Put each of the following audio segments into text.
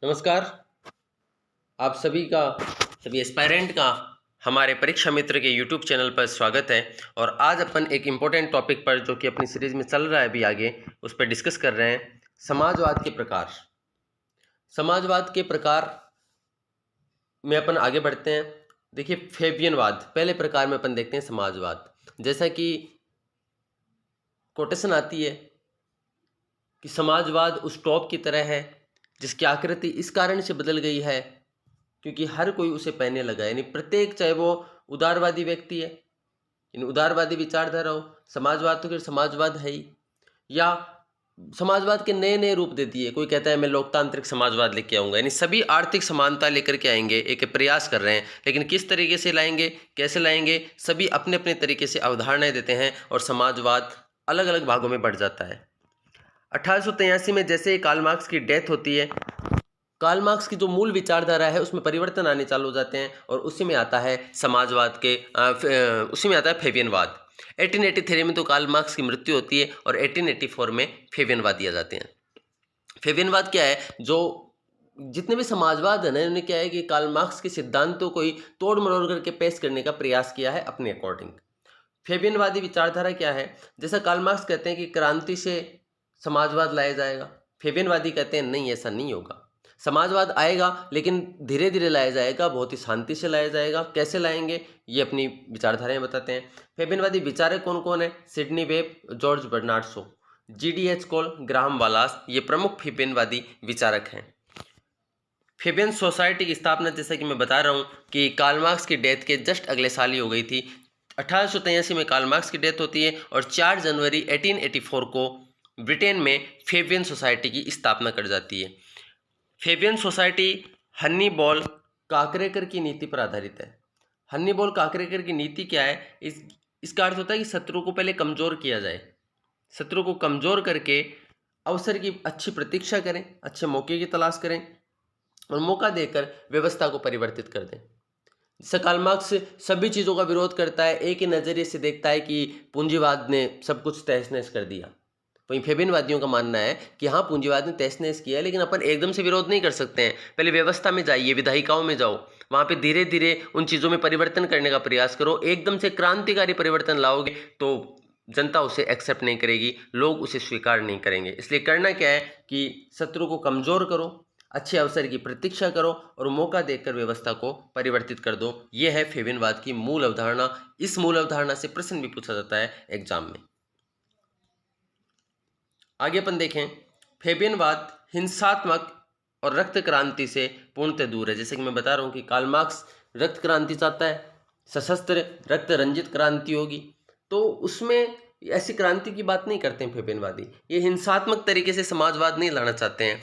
नमस्कार। आप सभी एस्पायरेंट का हमारे परीक्षा मित्र के यूट्यूब चैनल पर स्वागत है। और आज अपन एक इम्पोर्टेंट टॉपिक पर जो कि अपनी सीरीज में चल रहा है अभी आगे उस पर डिस्कस कर रहे हैं, समाजवाद के प्रकार। समाजवाद के प्रकार में अपन आगे बढ़ते हैं। देखिए, फेबियनवाद पहले प्रकार में अपन देखते हैं। समाजवाद जैसा कि कोटेशन आती है कि समाजवाद उस टॉप की तरह है जिसकी आकृति इस कारण से बदल गई है क्योंकि हर कोई उसे पहनने लगा है। यानी प्रत्येक, चाहे वो उदारवादी व्यक्ति है, यानी उदारवादी विचारधारा हो, समाजवाद तो फिर समाजवाद है ही, या समाजवाद के नए नए रूप दे दिए। कोई कहता है मैं लोकतांत्रिक समाजवाद लेके आऊँगा, यानी सभी आर्थिक समानता लेकर के आएंगे, एक प्रयास कर रहे हैं, लेकिन किस तरीके से लाएंगे, कैसे लाएंगे, सभी अपने अपने तरीके से अवधारणाएं देते हैं और समाजवाद अलग अलग भागों में बढ़ जाता है। 1883 में जैसे ही कार्ल मार्क्स की डेथ होती है, कार्ल मार्क्स की जो मूल विचारधारा है उसमें परिवर्तन आने चालू हो जाते हैं और उसी में आता है समाजवाद के उसी में आता है फेबियनवाद। 1883 में तो कार्ल मार्क्स की मृत्यु होती है और 1884 में फेबियनवाद दिया जाते हैं। फेबियनवाद क्या है? जो जितने भी समाजवाद है ना, उन्होंने क्या है कि कार्ल मार्क्स के सिद्धांतों को ही तोड़ मरोड़ करके पेश करने का प्रयास किया है अपने अकॉर्डिंग। फेबियनवादी विचारधारा क्या है? जैसा कार्ल मार्क्स कहते हैं कि क्रांति से समाजवाद लाया जाएगा, फेबियनवादी कहते हैं नहीं, ऐसा नहीं होगा। समाजवाद आएगा लेकिन धीरे धीरे लाया जाएगा, बहुत ही शांति से लाया जाएगा। कैसे लाएंगे, ये अपनी विचारधाराएं बताते हैं। फेबियनवादी विचारक कौन कौन है? Sidney Webb, George Bernard Shaw, GDH Cole, Graham Wallas, ये प्रमुख फेबियनवादी विचारक हैं। फेबियन सोसाइटी की स्थापना, जैसा कि मैं बता रहा हूँ कि कार्ल मार्क्स की डेथ के जस्ट अगले साल ही हो गई थी। 1883 में कार्ल मार्क्स की डेथ होती है और 4 जनवरी 1884 को ब्रिटेन में फेबियन सोसाइटी की स्थापना कर जाती है। फेबियन सोसाइटी हन्नीबॉल काकरेकर की नीति पर आधारित है। हन्नीबॉल काकरेकर की नीति क्या है? इसका अर्थ होता है कि शत्रु को पहले कमज़ोर किया जाए, शत्रु को कमज़ोर करके अवसर की अच्छी प्रतीक्षा करें, अच्छे मौके की तलाश करें और मौका देकर व्यवस्था को परिवर्तित कर दें। जैसे कार्ल मार्क्स सभी चीज़ों का विरोध करता है, एक ही नज़रिए से देखता है कि पूंजीवाद ने सब कुछ तहस नहस कर दिया। वहीं फेबियनवादियों का मानना है कि हाँ, पूंजीवाद ने तहस नहस किया है, लेकिन अपन एकदम से विरोध नहीं कर सकते हैं। पहले व्यवस्था में जाइए, विधायिकाओं में जाओ, वहाँ पे धीरे धीरे उन चीज़ों में परिवर्तन करने का प्रयास करो। एकदम से क्रांतिकारी परिवर्तन लाओगे तो जनता उसे एक्सेप्ट नहीं करेगी, लोग उसे स्वीकार नहीं करेंगे। इसलिए करना क्या है कि शत्रु को कमज़ोर करो, अच्छे अवसर की प्रतीक्षा करो और मौका देकर व्यवस्था को परिवर्तित कर दो। यह है फेबियनवाद की मूल अवधारणा। इस मूल अवधारणा से प्रश्न भी पूछा जाता है एग्जाम में। आगे अपन देखें, फेबियनवाद हिंसात्मक और रक्त क्रांति से पूर्णतः दूर है। जैसे कि मैं बता रहा हूँ कि कार्ल मार्क्स रक्त क्रांति चाहता है, सशस्त्र रक्त रंजित क्रांति होगी, तो उसमें ऐसी क्रांति की बात नहीं करते हैं फेबियनवादी। ये हिंसात्मक तरीके से समाजवाद नहीं लाना चाहते हैं,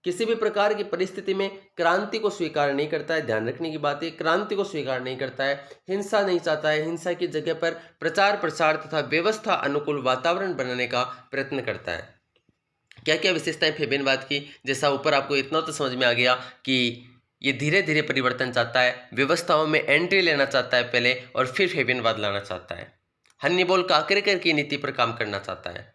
किसी भी प्रकार की परिस्थिति में क्रांति को स्वीकार नहीं करता है। ध्यान रखने की बात है, क्रांति को स्वीकार नहीं करता है, हिंसा नहीं चाहता है, हिंसा की जगह पर प्रचार प्रसार तथा व्यवस्था अनुकूल वातावरण बनाने का प्रयत्न करता है। क्या क्या विशेषताएं फेबियनवाद की? जैसा ऊपर आपको इतना तो समझ में आ गया कि ये धीरे धीरे परिवर्तन चाहता है, व्यवस्थाओं में एंट्री लेना चाहता है पहले और फिर फेबियनवाद लाना चाहता है। हन्नीबॉल काकरेकर की नीति पर काम करना चाहता है।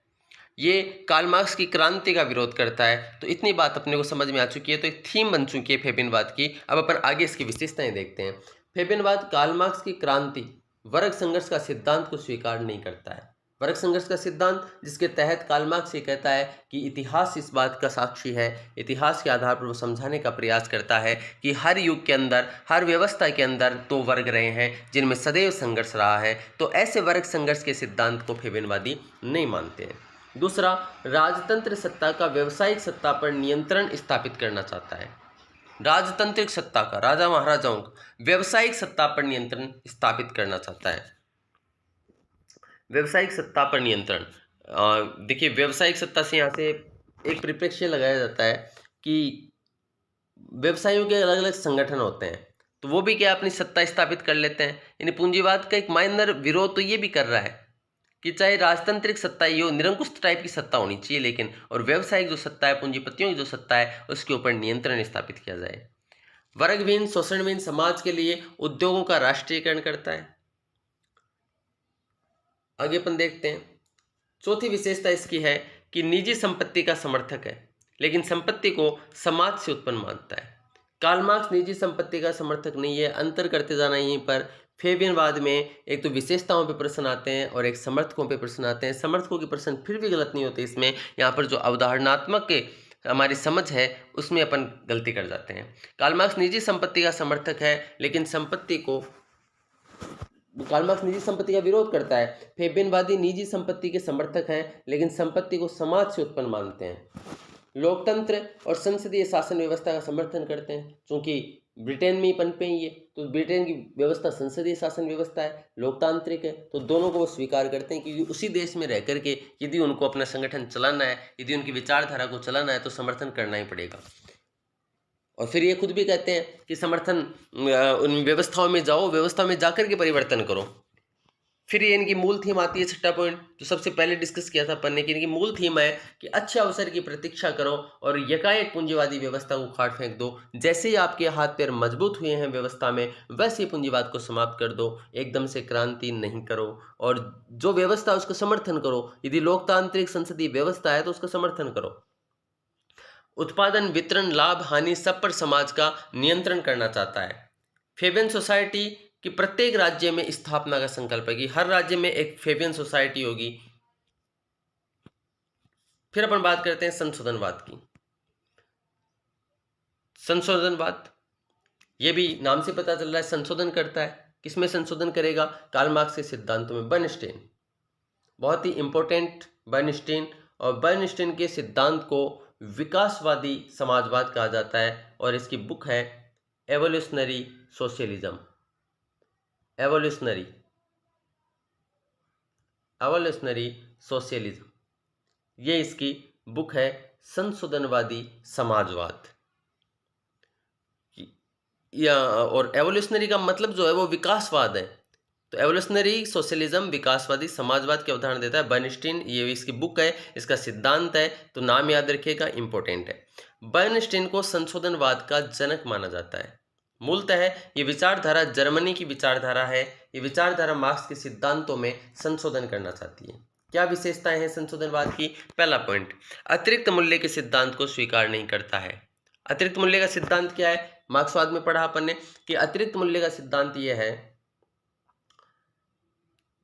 ये कार्ल मार्क्स की क्रांति का विरोध करता है। तो इतनी बात अपने को समझ में आ चुकी है, तो एक थीम बन चुकी है फेबियनवाद की। अब अपन आगे इसकी विशेषताएं देखते हैं। फेबियनवाद कार्ल मार्क्स की क्रांति, वर्ग संघर्ष का सिद्धांत को स्वीकार नहीं करता है। वर्ग संघर्ष का सिद्धांत, जिसके तहत कार्ल मार्क्स ये कहता है कि इतिहास इस बात का साक्षी है, इतिहास के आधार पर वो समझाने का प्रयास करता है कि हर युग के अंदर, हर व्यवस्था के अंदर दो वर्ग रहे हैं जिनमें सदैव संघर्ष रहा है। तो ऐसे वर्ग संघर्ष के सिद्धांत को फेबियनवादी नहीं मानते हैं। दूसरा, राजतंत्र सत्ता का व्यावसायिक सत्ता पर नियंत्रण स्थापित करना चाहता है। राजतांत्रिक सत्ता का, राजा महाराजाओं का व्यावसायिक सत्ता पर नियंत्रण स्थापित करना चाहता है। व्यावसायिक सत्ता पर नियंत्रण, देखिए, व्यावसायिक सत्ता से यहाँ से एक परिप्रेक्ष्य लगाया जाता है कि व्यवसायियों के अलग अलग संगठन होते हैं, तो वो भी क्या अपनी सत्ता स्थापित कर लेते हैं। यानी पूंजीवाद का एक माइनर विरोध तो ये भी कर रहा है कि चाहे राजतांत्रिक सत्ता ये निरंकुश टाइप की सत्ता होनी चाहिए, लेकिन और व्यावसायिक जो सत्ता है, पूंजीपतियों की जो सत्ता है, उसके ऊपर नियंत्रण स्थापित किया जाए। वर्गविहीन शोषणविहीन समाज के लिए उद्योगों का राष्ट्रीयकरण करता है। आगे अपन देखते हैं, चौथी विशेषता इसकी है कि निजी संपत्ति का समर्थक है। लेकिन संपत्ति को समाज से उत्पन्न मानता है। कार्ल मार्क्स निजी संपत्ति का समर्थक नहीं है। अंतर करते जाना यहीं पर। फेबियनवाद में एक तो विशेषताओं पे प्रश्न आते हैं और एक समर्थकों पे प्रश्न आते हैं। समर्थकों के प्रश्न फिर भी गलत नहीं होते इसमें, यहाँ पर जो अवधारणात्मक के हमारी समझ है उसमें अपन गलती कर जाते हैं। कार्ल मार्क्स निजी संपत्ति का समर्थक है, लेकिन कार्ल मार्क्स निजी संपत्ति का विरोध करता है। फेबियनवादी निजी संपत्ति के समर्थक हैं, लेकिन संपत्ति को समाज से उत्पन्न मानते हैं। लोकतंत्र और संसदीय शासन व्यवस्था का समर्थन करते हैं, क्योंकि ब्रिटेन में ही पनपे ही है, तो ब्रिटेन की व्यवस्था संसदीय शासन व्यवस्था है, लोकतांत्रिक है, तो दोनों को वो स्वीकार करते हैं, क्योंकि उसी देश में रह करके यदि उनको अपना संगठन चलाना है, यदि उनकी विचारधारा को चलाना है, तो समर्थन करना ही पड़ेगा। और फिर ये खुद भी कहते हैं कि समर्थन उन व्यवस्थाओं में जाओ, व्यवस्था में जाकर के परिवर्तन करो। फिर ये इनकी मूल थीम आती है, छठा पॉइंट जो सबसे पहले डिस्कस किया था अपन ने, कि इनकी मूल थीम है कि अच्छे अवसर की प्रतीक्षा करो और यकाएक पूंजीवादी व्यवस्था को उखाड़ फेंक दो। जैसे ही आपके हाथ पैर मजबूत हुए हैं व्यवस्था में, वैसे ही पूंजीवाद को समाप्त कर दो। एकदम से क्रांति नहीं करो, और जो व्यवस्था है उसका समर्थन करो। यदि लोकतांत्रिक संसदीय व्यवस्था है तो उसका समर्थन करो। उत्पादन, वितरण, लाभ, हानि सब पर समाज का नियंत्रण करना चाहता है। फेबियन सोसाइटी कि प्रत्येक राज्य में स्थापना का संकल्प है कि हर राज्य में एक फेबियन सोसाइटी होगी। फिर अपन बात करते हैं संशोधनवाद की। संशोधनवाद, ये भी नाम से पता चल रहा है, संशोधन करता है। किसमें संशोधन करेगा? कार्ल मार्क्स के सिद्धांतों में। बर्नस्टीन बहुत ही इंपॉर्टेंट, बर्नस्टीन, और बर्नस्टीन के सिद्धांत को विकासवादी समाजवाद कहा जाता है, और इसकी बुक है एवोल्यूशनरी सोशलिज्म। एवोल्यूशनरी सोशलिज्म, ये इसकी बुक है। संशोधनवादी समाजवाद, या और एवोल्यूशनरी का मतलब जो है वो विकासवाद है। तो एवोल्यूशनरी सोशलिज्म विकासवादी समाजवाद की अवधारणा देता है बर्नस्टीन। ये इसकी बुक है, इसका सिद्धांत है, तो नाम याद रखिएगा, इंपॉर्टेंट है। बर्नस्टीन को संशोधनवाद का जनक माना जाता है। मूलतः ये विचारधारा जर्मनी की विचारधारा है। ये विचारधारा मार्क्स के सिद्धांतों में संशोधन करना चाहती है। क्या विशेषताएं हैं संशोधनवाद की? पहला पॉइंट, अतिरिक्त मूल्य के सिद्धांत को स्वीकार नहीं करता है। अतिरिक्त मूल्य का सिद्धांत क्या है? मार्क्सवाद में पढ़ा अपन ने कि अतिरिक्त मूल्य का सिद्धांत यह है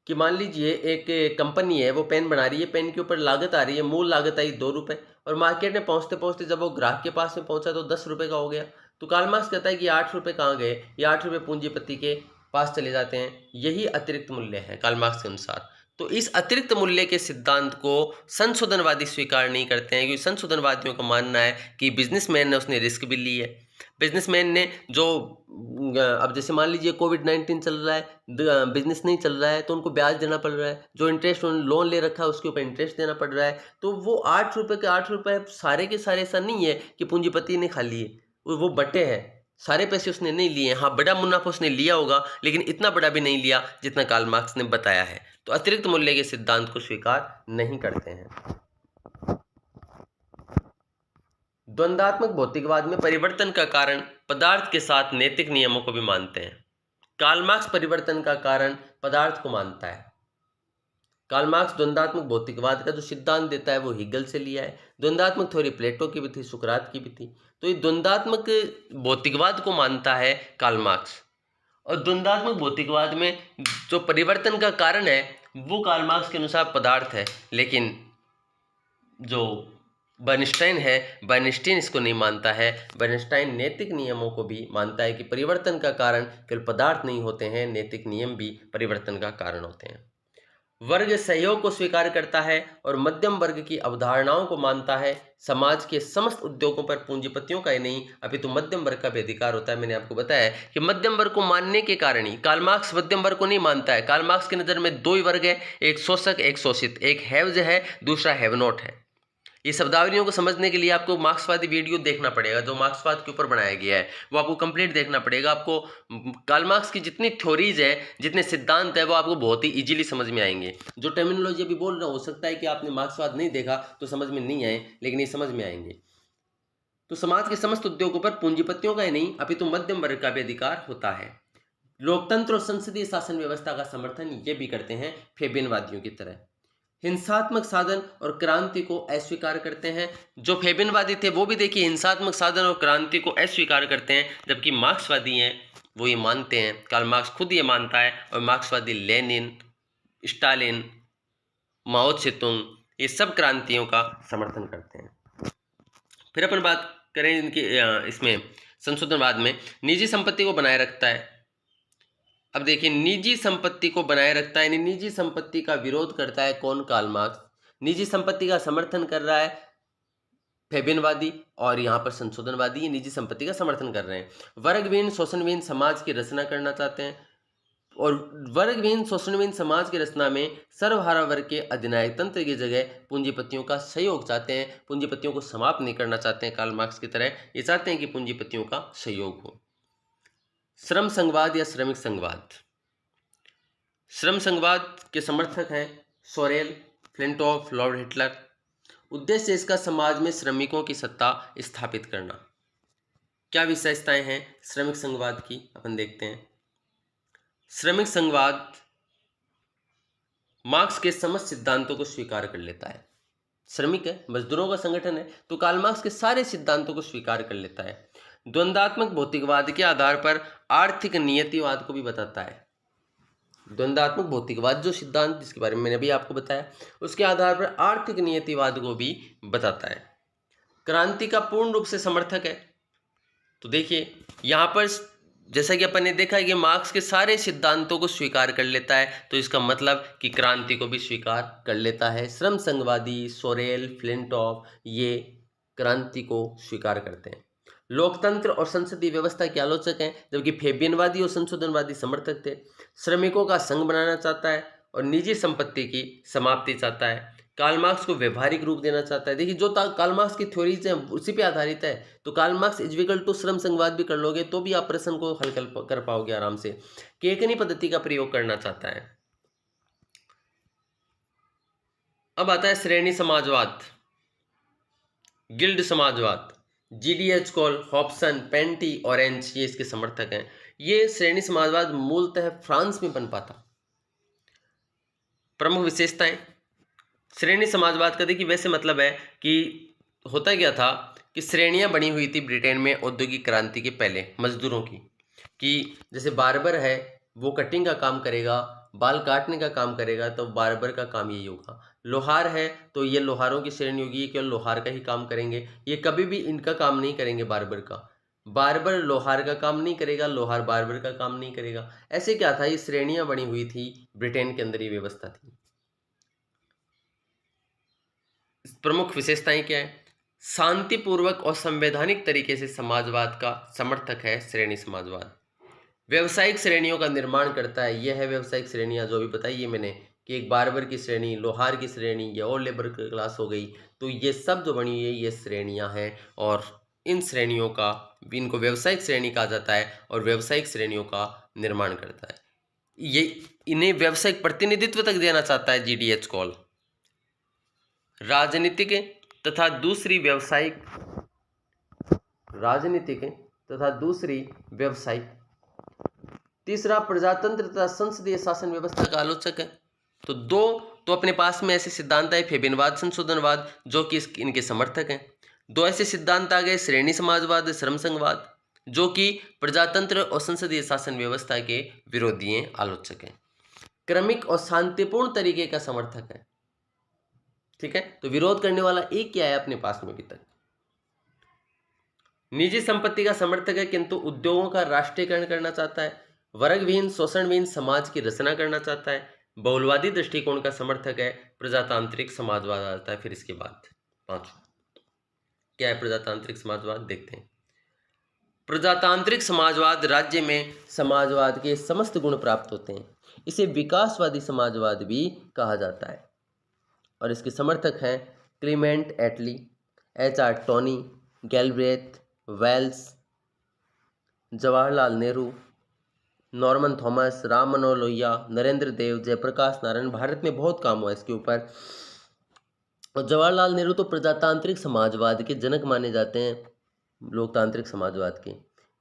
कि मान लीजिए एक कंपनी है, वो पेन बना रही है, पेन के ऊपर लागत आ रही है, मूल लागत आई 2 रुपये, और मार्केट में पहुंचते पहुंचते जब वो ग्राहक के पास में पहुंचा तो 10 रुपये का हो गया। तो कार्ल मार्क्स कहता है कि 8 रुपये कहाँ गए? ये 8 रुपये पूंजीपति के पास चले जाते हैं। यही अतिरिक्त मूल्य है कार्ल मार्क्स के अनुसार। तो इस अतिरिक्त मूल्य के सिद्धांत को संशोधनवादी स्वीकार नहीं करते हैं, क्योंकि संशोधनवादियों का मानना है कि बिजनेसमैन ने उसने रिस्क भी ली है। बिजनेसमैन ने जो अब जैसे मान लीजिए कोविड-19 चल रहा है, बिजनेस नहीं चल रहा है, तो उनको ब्याज देना पड़ रहा है। जो इंटरेस्ट उन्होंने लोन ले रखा है उसके ऊपर इंटरेस्ट देना पड़ रहा है। तो वो 8 रुपये के 8 रुपये सारे के सारे ऐसा नहीं है कि पूंजीपति ने खा लिए, वो बटे हैं। सारे पैसे उसने नहीं लिए। हाँ, बड़ा मुनाफा उसने लिया होगा, लेकिन इतना बड़ा भी नहीं लिया जितना कार्ल मार्क्स ने बताया है। तो अतिरिक्त मूल्य के सिद्धांत को स्वीकार नहीं करते हैं। द्वंद्वात्मक भौतिकवाद में परिवर्तन का कारण पदार्थ के साथ नैतिक नियमों को भी मानते हैं। कार्ल मार्क्स परिवर्तन का कारण पदार्थ को मानता है। कार्ल मार्क्स द्वंद्वात्मक भौतिकवाद का जो सिद्धांत देता है वो हीगल से लिया है। द्वंद्वात्मक थ्योरी प्लेटो की भी थी, सुकरात की भी थी। तो ये द्वंद्वात्मक भौतिकवाद को मानता है कार्ल मार्क्स। और द्वंद्वात्मक भौतिकवाद में जो परिवर्तन का कारण है वो कार्ल मार्क्स के अनुसार पदार्थ है, लेकिन जो बर्नस्टाइन है, बर्नस्टीन इसको नहीं मानता है। बर्नस्टाइन नैतिक नियमों को भी मानता है कि परिवर्तन का कारण केवल पदार्थ नहीं होते हैं, नैतिक नियम भी परिवर्तन का कारण होते हैं। वर्ग सहयोग को स्वीकार करता है और मध्यम वर्ग की अवधारणाओं को मानता है। समाज के समस्त उद्योगों पर पूंजीपतियों का ही नहीं, अपितु मध्यम वर्ग का भी अधिकार होता है। मैंने आपको बताया है कि मध्यम वर्ग को मानने के कारण ही कार्ल मार्क्स मध्यम वर्ग को नहीं मानता है। कार्ल मार्क्स की नज़र में 2 ही वर्ग है, एक शोषक, एक शोषित, एक हैव्स है, दूसरा हैव नॉट है। ये शब्दावलियों को समझने के लिए आपको मार्क्सवादी वीडियो देखना पड़ेगा, जो मार्क्सवाद के ऊपर बनाया गया है वो आपको कंप्लीट देखना पड़ेगा। आपको कार्ल मार्क्स की जितनी थ्योरीज है, जितने सिद्धांत है, वो आपको बहुत ही इजीली समझ में आएंगे। जो टर्मिनोलॉजी अभी बोल रहा हूँ, हो सकता है कि आपने मार्क्सवाद नहीं देखा तो समझ में नहीं आए, लेकिन ये समझ में आएंगे। तो समाज के समस्त उद्योगों पर पूंजीपतियों का ही नहीं, अपितु मध्यम वर्ग का भी अधिकार होता है। लोकतंत्र और संसदीय शासन व्यवस्था का समर्थन ये भी करते हैं फेबियनवादियों की तरह। हिंसात्मक साधन और क्रांति को अस्वीकार करते हैं। जो फेबिनवादी थे वो भी देखिए हिंसात्मक साधन और क्रांति को अस्वीकार करते हैं, जबकि मार्क्सवादी हैं वो ये मानते हैं। कार्ल मार्क्स खुद ये मानता है, और मार्क्सवादी लेनिन, स्टालिन, माओ त्से-तुंग ये सब क्रांतियों का समर्थन करते हैं। फिर अपन बात करें इनके इसमें संशोधनवाद में, निजी संपत्ति को बनाए रखता है। अब देखिए निजी संपत्ति को बनाए रखता है, यानी निजी संपत्ति का विरोध करता है कौन? Karl Marx. निजी संपत्ति का समर्थन कर रहा है फेबिनवादी, और यहाँ पर संशोधनवादी निजी संपत्ति का समर्थन कर रहे हैं। वर्गविहीन शोषणविहीन समाज की रचना करना चाहते हैं, और वर्गविहीन शोषणविहीन समाज की रचना में सर्वहारा वर्ग के अधिनायक तंत्र की जगह पूंजीपतियों का सहयोग चाहते हैं। पूंजीपतियों को समाप्त नहीं करना चाहते हैं कार्ल मार्क्स की तरह, ये चाहते हैं कि पूंजीपतियों का सहयोग हो। श्रम संघवाद या श्रमिक संघवाद। श्रम संघवाद के समर्थक हैं सोरेल, फ्लिंटॉफ, लॉर्ड हिटलर। उद्देश्य इसका समाज में श्रमिकों की सत्ता स्थापित करना। क्या विशेषताएं हैं श्रमिक संघवाद की, अपन देखते हैं। श्रमिक संघवाद मार्क्स के समस्त सिद्धांतों को स्वीकार कर लेता है। श्रमिक है, मजदूरों का संगठन है, तो कार्ल मार्क्स के सारे सिद्धांतों को स्वीकार कर लेता है। द्वंद्वात्मक भौतिकवाद के आधार पर आर्थिक नियतिवाद को भी बताता है। द्वंद्वात्मक भौतिकवाद जो सिद्धांत जिसके बारे में मैंने अभी आपको बताया, उसके आधार पर आर्थिक नियतिवाद को भी बताता है। क्रांति का पूर्ण रूप से समर्थक है। तो देखिए यहाँ पर जैसा कि अपन ने देखा है कि मार्क्स के सारे सिद्धांतों को स्वीकार कर लेता है, तो इसका मतलब कि क्रांति को भी स्वीकार कर लेता है। श्रम संघवादी, सोरेल, फ्लिंटॉफ ये क्रांति को स्वीकार करते हैं। लोकतंत्र और संसदीय व्यवस्था के आलोचक हैं, जबकि फेबियनवादी और संशोधनवादी समर्थक थे। श्रमिकों का संघ बनाना चाहता है और निजी संपत्ति की समाप्ति चाहता है। कार्ल मार्क्स को व्यवहारिक रूप देना चाहता है। देखिए जो कार्ल मार्क्स की थ्योरीज हैं उसी पे आधारित है, तो कार्ल मार्क्स इक्वल टू श्रम संघवाद भी कर लोगे तो भी आप प्रश्न को हल कर पाओगे आराम से। केकनी पद्धति का प्रयोग करना चाहता है। अब आता है श्रेणी समाजवाद, गिल्ड समाजवाद। GDH कॉल, हॉब्सन, पेंटी, ऑरेंज ये इसके समर्थक हैं। ये श्रेणी समाजवाद मूलतः फ्रांस में पनपा था। प्रमुख विशेषताएं श्रेणी समाजवाद का देखिए वैसे मतलब है कि होता क्या था कि श्रेणियां बनी हुई थी ब्रिटेन में औद्योगिक क्रांति के पहले मजदूरों की, कि जैसे बार्बर है वो कटिंग का काम करेगा, बाल काटने का काम करेगा, तो बार्बर का काम यही होगा। लोहार है तो ये लोहारों की श्रेणी होगी, केवल लोहार का ही काम करेंगे, ये कभी भी इनका काम नहीं करेंगे बार्बर का। बार्बर लोहार का काम नहीं करेगा, लोहार बार्बर का काम नहीं करेगा। ऐसे क्या था, ये श्रेणियां बनी हुई थी ब्रिटेन के अंदर, ये व्यवस्था थी। प्रमुख विशेषताएं क्या है? शांतिपूर्वक और संवैधानिक तरीके से समाजवाद का समर्थक है श्रेणी समाजवाद। व्यवसायिक श्रेणियों का निर्माण करता है। यह है व्यवसायिक श्रेणियां जो भी बताई है मैंने, कि एक बार्बर की श्रेणी, लोहार की श्रेणी या और लेबर क्लास हो गई, तो ये सब जो बनी हुई है ये श्रेणियां हैं, और इन श्रेणियों का इनको व्यवसायिक श्रेणी कहा जाता है, और व्यवसायिक श्रेणियों का निर्माण करता है। ये इन्हें व्यवसायिक प्रतिनिधित्व तक देना चाहता है GDH कॉल। राजनीतिक तथा दूसरी व्यावसायिक तीसरा प्रजातंत्र तथा संसदीय शासन व्यवस्था का आलोचक है। तो दो तो अपने पास में ऐसे सिद्धांत है, फेबिनवाद, संशोधनवाद, जो कि इनके समर्थक हैं। दो ऐसे सिद्धांत आ गए, श्रेणी समाजवाद, श्रम संघवाद, जो कि प्रजातंत्र और संसदीय शासन व्यवस्था के विरोधी हैं, आलोचक हैं। क्रमिक और शांतिपूर्ण तरीके का समर्थक है। ठीक है, तो विरोध करने वाला एक क्या है अपने पास में अभी तक? निजी संपत्ति का समर्थक है, किंतु उद्योगों का राष्ट्रीयकरण करना चाहता है। वर्गविहीन शोषणविहीन समाज की रचना करना चाहता है। बहुलवादी दृष्टिकोण का समर्थक है। प्रजातांत्रिक समाजवाद आता है फिर इसके बाद। पांचवा क्या है प्रजातांत्रिक समाजवाद, देखते हैं। प्रजातांत्रिक समाजवाद राज्य में समाजवाद के समस्त गुण प्राप्त होते हैं। इसे विकासवादी समाजवाद भी कहा जाता है, और इसके समर्थक हैं Clement Attlee, HR Tawney, Galbraith, Wells, Jawaharlal Nehru, Norman Thomas, Ram Manohar Lohia, Narendra Dev, Jayaprakash Narayan. Bharat में बहुत काम हुआ इसके ऊपर। और जवाहरलाल नेहरू तो प्रजातांत्रिक समाजवाद के जनक माने जाते हैं, लोकतांत्रिक समाजवाद के।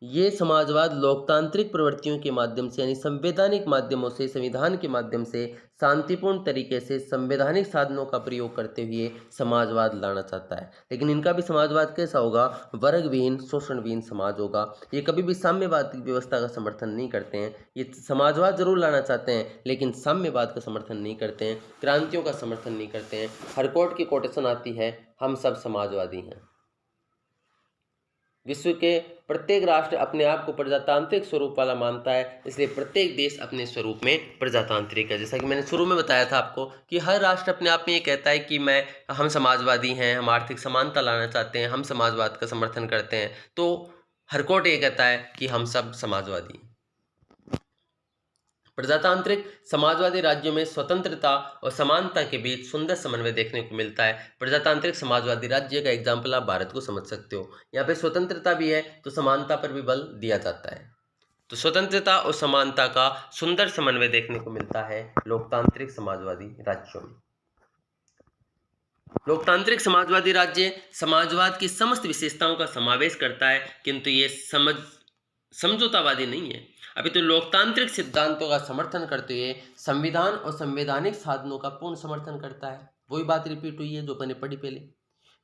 ये समाजवाद लोकतांत्रिक प्रवृत्तियों के माध्यम से यानी संवैधानिक माध्यमों से, संविधान के माध्यम से शांतिपूर्ण तरीके से संवैधानिक साधनों का प्रयोग करते हुए समाजवाद लाना चाहता है। लेकिन इनका भी समाजवाद कैसा होगा? वर्गविहीन, शोषणविहीन समाज होगा। ये कभी भी साम्यवाद की व्यवस्था का समर्थन नहीं करते हैं। ये समाजवाद जरूर लाना चाहते हैं लेकिन साम्यवाद का समर्थन नहीं करते हैं, क्रांतियों का समर्थन नहीं करते हैं। हरकोट की कोटेशन आती है, हम सब समाजवादी हैं। विश्व के प्रत्येक राष्ट्र अपने आप को प्रजातांत्रिक स्वरूप वाला मानता है, इसलिए प्रत्येक देश अपने स्वरूप में प्रजातांत्रिक है। जैसा कि मैंने शुरू में बताया था आपको कि हर राष्ट्र अपने आप में ये कहता है कि हम समाजवादी हैं, हम आर्थिक समानता लाना चाहते हैं, हम समाजवाद का समर्थन करते हैं। तो हरकोट ये कहता है कि हम सब समाजवादी हैं। प्रजातांत्रिक समाजवादी राज्यों में स्वतंत्रता और समानता के बीच सुंदर समन्वय देखने को मिलता है। प्रजातांत्रिक समाजवादी राज्य का एग्जाम्पल आप भारत को समझ सकते हो। यहाँ पे स्वतंत्रता भी है तो समानता पर भी बल दिया जाता है। तो स्वतंत्रता और समानता का सुंदर समन्वय देखने को मिलता है लोकतांत्रिक समाजवादी राज्यों में। लोकतांत्रिक समाजवादी राज्य समाजवाद की समस्त विशेषताओं का समावेश करता है, किंतु ये समझौतावादी नहीं है। अभी तो लोकतांत्रिक सिद्धांतों का समर्थन करते हुए संविधान और संवैधानिक साधनों का पूर्ण समर्थन करता है। वही बात रिपीट हुई है जो मैंने पढ़ी पहले।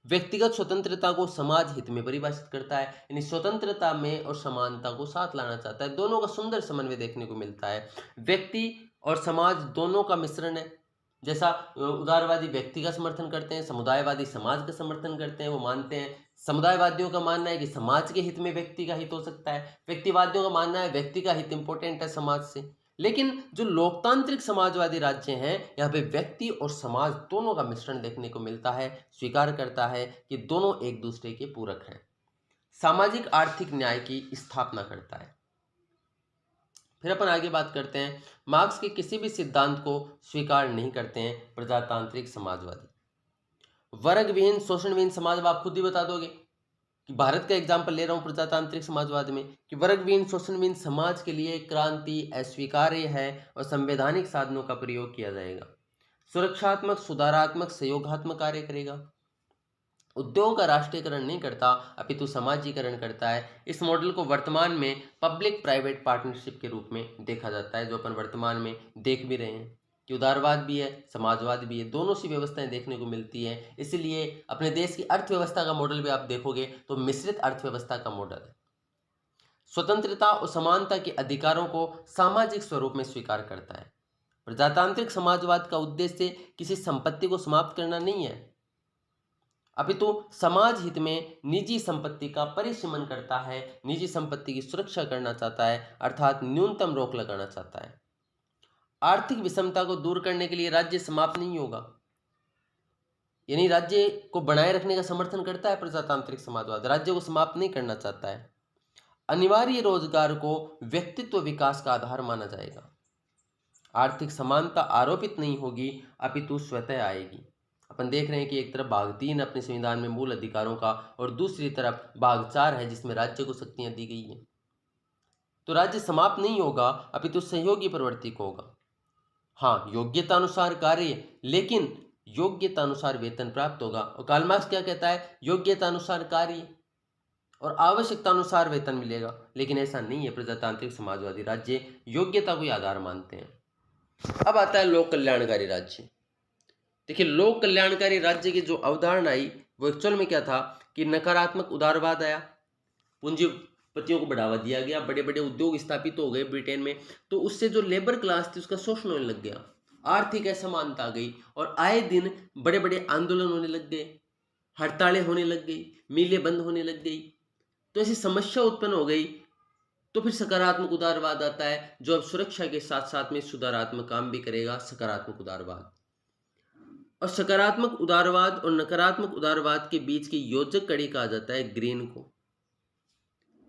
व्यक्तिगत स्वतंत्रता को समाज हित में परिभाषित करता है, यानी स्वतंत्रता में और समानता को साथ लाना चाहता है। दोनों का सुंदर समन्वय देखने को मिलता है। व्यक्ति और समाज दोनों का मिश्रण है। जैसा उदारवादी व्यक्ति का समर्थन करते हैं, समुदायवादी समाज का समर्थन करते हैं। वो मानते हैं, समुदायवादियों का मानना है कि समाज के हित में व्यक्ति का हित हो सकता है, व्यक्तिवादियों का मानना है व्यक्ति का हित इंपॉर्टेंट है समाज से। लेकिन जो लोकतांत्रिक समाजवादी राज्य हैं, यहाँ पे व्यक्ति और समाज दोनों का मिश्रण देखने को मिलता है, स्वीकार करता है कि दोनों एक दूसरे के पूरक हैं। सामाजिक आर्थिक न्याय की स्थापना करता है। फिर अपन आगे बात करते हैं, मार्क्स के किसी भी सिद्धांत को स्वीकार नहीं करते हैं प्रजातांत्रिक समाजवादी। वर्गविहीन, शोषणविहीन समाज आप खुद ही बता दोगे कि भारत का एग्जाम्पल ले रहा हूं प्रजातांत्रिक समाजवाद में कि वर्गविहीन, शोषणविहीन समाज के लिए क्रांति अस्वीकार्य है और संवैधानिक साधनों का प्रयोग किया जाएगा। सुरक्षात्मक, सुधारात्मक, सहयोगात्मक कार्य करेगा। उद्योगों का राष्ट्रीयकरण नहीं करता अपितु समाजीकरण करता है। इस मॉडल को वर्तमान में पब्लिक प्राइवेट पार्टनरशिप के रूप में देखा जाता है, जो अपन वर्तमान में देख भी रहे हैं कि उदारवाद भी है, समाजवाद भी है, दोनों सी व्यवस्थाएं देखने को मिलती हैं। इसलिए अपने देश की अर्थव्यवस्था का मॉडल भी आप देखोगे तो मिश्रित अर्थव्यवस्था का मॉडल है। स्वतंत्रता और समानता के अधिकारों को सामाजिक स्वरूप में स्वीकार करता है। प्रजातांत्रिक समाजवाद का उद्देश्य किसी संपत्ति को समाप्त करना नहीं है, अपितु समाज हित में निजी संपत्ति का परिसीमन करता है, निजी संपत्ति की सुरक्षा करना चाहता है, अर्थात न्यूनतम रोक लगाना चाहता है। आर्थिक विषमता को दूर करने के लिए राज्य समाप्त नहीं होगा, यानी राज्य को बनाए रखने का समर्थन करता है प्रजातांत्रिक समाजवाद, राज्य को समाप्त नहीं करना चाहता है। अनिवार्य रोजगार को व्यक्तित्व विकास का आधार माना जाएगा। आर्थिक समानता आरोपित नहीं होगी अपितु स्वतः आएगी। अपन देख रहे हैं कि एक तरफ भाग 3 अपने संविधान में मूल अधिकारों का और दूसरी तरफ भाग 4 है जिसमें राज्य को शक्तियां दी गई हैं। तो राज्य समाप्त नहीं होगा अपितु सहयोगी प्रवृत्ति को होगा। हाँ, योग्यता अनुसार कार्य, लेकिन योग्यता अनुसार वेतन प्राप्त होगा। और कार्ल मार्क्स क्या कहता है? योग्यता अनुसार कार्य और आवश्यकता अनुसार वेतन मिलेगा। लेकिन ऐसा नहीं है, प्रजातांत्रिक समाजवादी राज्य योग्यता को ही आधार मानते हैं। अब आता है लोक कल्याणकारी राज्य। देखिए, लोक कल्याणकारी राज्य की जो अवधारणा आई वो एक्चुअल में क्या था कि नकारात्मक उदारवाद आया, पूंजीपतियों को बढ़ावा दिया गया, बड़े बड़े उद्योग स्थापित हो गए ब्रिटेन में, तो उससे जो लेबर क्लास थी उसका शोषण होने लग गया, आर्थिक असमानता आ गई और आए दिन बड़े बड़े आंदोलन होने लग गए, हड़तालें होने लग गई, मिलें बंद होने लग गई। तो ऐसी समस्या उत्पन्न हो गई। तो फिर सकारात्मक उदारवाद आता है जो अब सुरक्षा के साथ साथ में सुधारात्मक काम भी करेगा, सकारात्मक उदारवाद। और सकारात्मक उदारवाद और नकारात्मक उदारवाद के बीच की योजक कड़ी कहा जाता है ग्रीन को।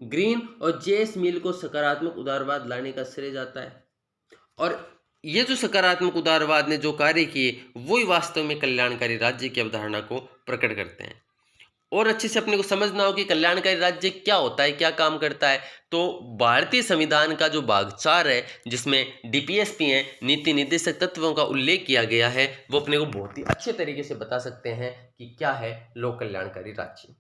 ग्रीन और जेएस मिल को सकारात्मक उदारवाद लाने का श्रेय जाता है। और ये जो सकारात्मक उदारवाद ने जो कार्य किए वही वास्तव में कल्याणकारी राज्य की अवधारणा को प्रकट करते हैं। और अच्छे से अपने को समझना हो कि कल्याणकारी राज्य क्या होता है, क्या काम करता है। तो भारतीय संविधान का जो भाग 4 है जिसमें डीपीएसपी है, नीति निर्देशक तत्वों का उल्लेख किया गया है, वो अपने को बहुत ही अच्छे तरीके से बता सकते हैं कि क्या है लोक कल्याणकारी राज्य।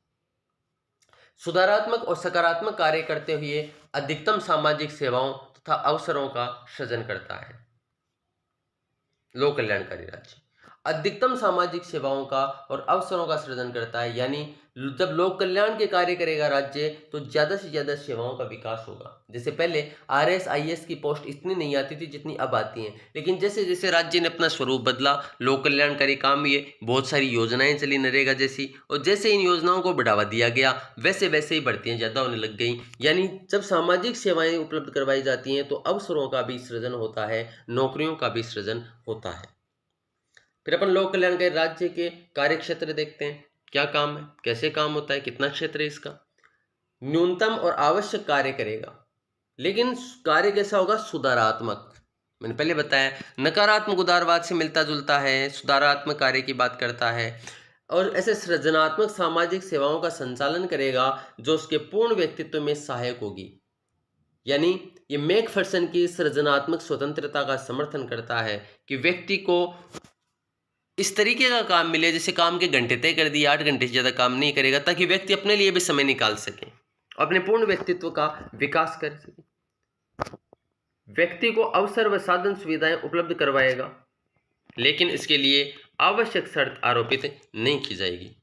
सुधारात्मक और सकारात्मक कार्य करते हुए अधिकतम सामाजिक सेवाओं तथा अवसरों का सृजन करता है। लोक कल्याणकारी राज्य अधिकतम सामाजिक सेवाओं का और अवसरों का सृजन करता है, यानी जब लोक कल्याण के कार्य करेगा राज्य तो ज्यादा से ज्यादा सेवाओं का विकास होगा। जैसे पहले आरएस आईएएस की पोस्ट इतनी नहीं आती थी जितनी अब आती हैं, लेकिन जैसे जैसे राज्य ने अपना स्वरूप बदला, लोक कल्याणकारी काम हुए, बहुत सारी योजनाएं चली नरेगा जैसी, और जैसे इन योजनाओं को बढ़ावा दिया गया वैसे वैसे ही भर्तियां ज्यादा होने लग गई। यानी जब सामाजिक सेवाएं उपलब्ध करवाई जाती हैं तो अवसरों का भी सृजन होता है, नौकरियों का भी सृजन होता है। फिर अपन लोक कल्याणकारी राज्य के कार्य क्षेत्र देखते हैं, क्या काम है, कैसे काम होता है, कितना क्षेत्र है इसका। न्यूनतम और आवश्यक कार्य करेगा, लेकिन कार्य कैसा होगा, सुधारात्मक। मैंने पहले बताया नकारात्मक उदारवाद से मिलता जुलता है, सुधारात्मक कार्य की बात करता है, और ऐसे सृजनात्मक सामाजिक सेवाओं का संचालन करेगा जो उसके पूर्ण व्यक्तित्व में सहायक होगी। यानी ये मैकफर्सन की सृजनात्मक स्वतंत्रता का समर्थन करता है कि व्यक्ति को इस तरीके का काम मिले जैसे काम के घंटे तय कर दिए, 8 घंटे से ज़्यादा काम नहीं करेगा, ताकि व्यक्ति अपने लिए भी समय निकाल सके, अपने पूर्ण व्यक्तित्व का विकास कर सके। व्यक्ति को अवसर व साधन सुविधाएं उपलब्ध करवाएगा, लेकिन इसके लिए आवश्यक शर्त आरोपित नहीं की जाएगी।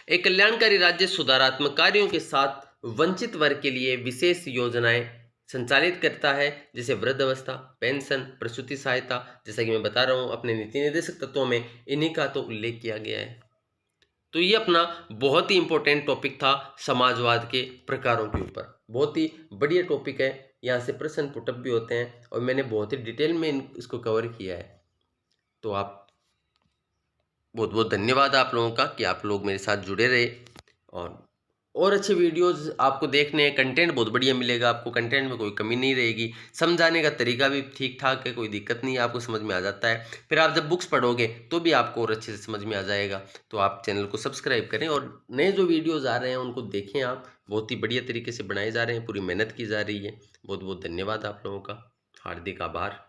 एक कल्याणकारी राज्य सुधारात्मक कार्यों के साथ वंचित वर्ग के लिए विशेष योजनाएं संचालित करता है, जैसे वृद्धावस्था, पेंशन, प्रसूति सहायता। जैसा कि मैं बता रहा हूँ अपने नीति निर्देशक तत्वों में इन्हीं का तो उल्लेख किया गया है। तो ये अपना बहुत ही इंपॉर्टेंट टॉपिक था समाजवाद के प्रकारों के ऊपर। बहुत ही बढ़िया टॉपिक है, यहाँ से प्रश्न पुटअप भी होते हैं और मैंने बहुत ही डिटेल में इसको कवर किया है। तो आप बहुत बहुत धन्यवाद आप लोगों का कि आप लोग मेरे साथ जुड़े रहे, और अच्छे वीडियोस आपको देखने हैं। कंटेंट बहुत बढ़िया मिलेगा आपको, कंटेंट में कोई कमी नहीं रहेगी, समझाने का तरीका भी ठीक ठाक है, कोई दिक्कत नहीं है, आपको समझ में आ जाता है। फिर आप जब बुक्स पढ़ोगे तो भी आपको और अच्छे से समझ में आ जाएगा। तो आप चैनल को सब्सक्राइब करें और नए जो वीडियोज़ आ रहे हैं उनको देखें। आप बहुत ही बढ़िया तरीके से बनाए जा रहे हैं, पूरी मेहनत की जा रही है। बहुत बहुत धन्यवाद आप लोगों का, हार्दिक आभार।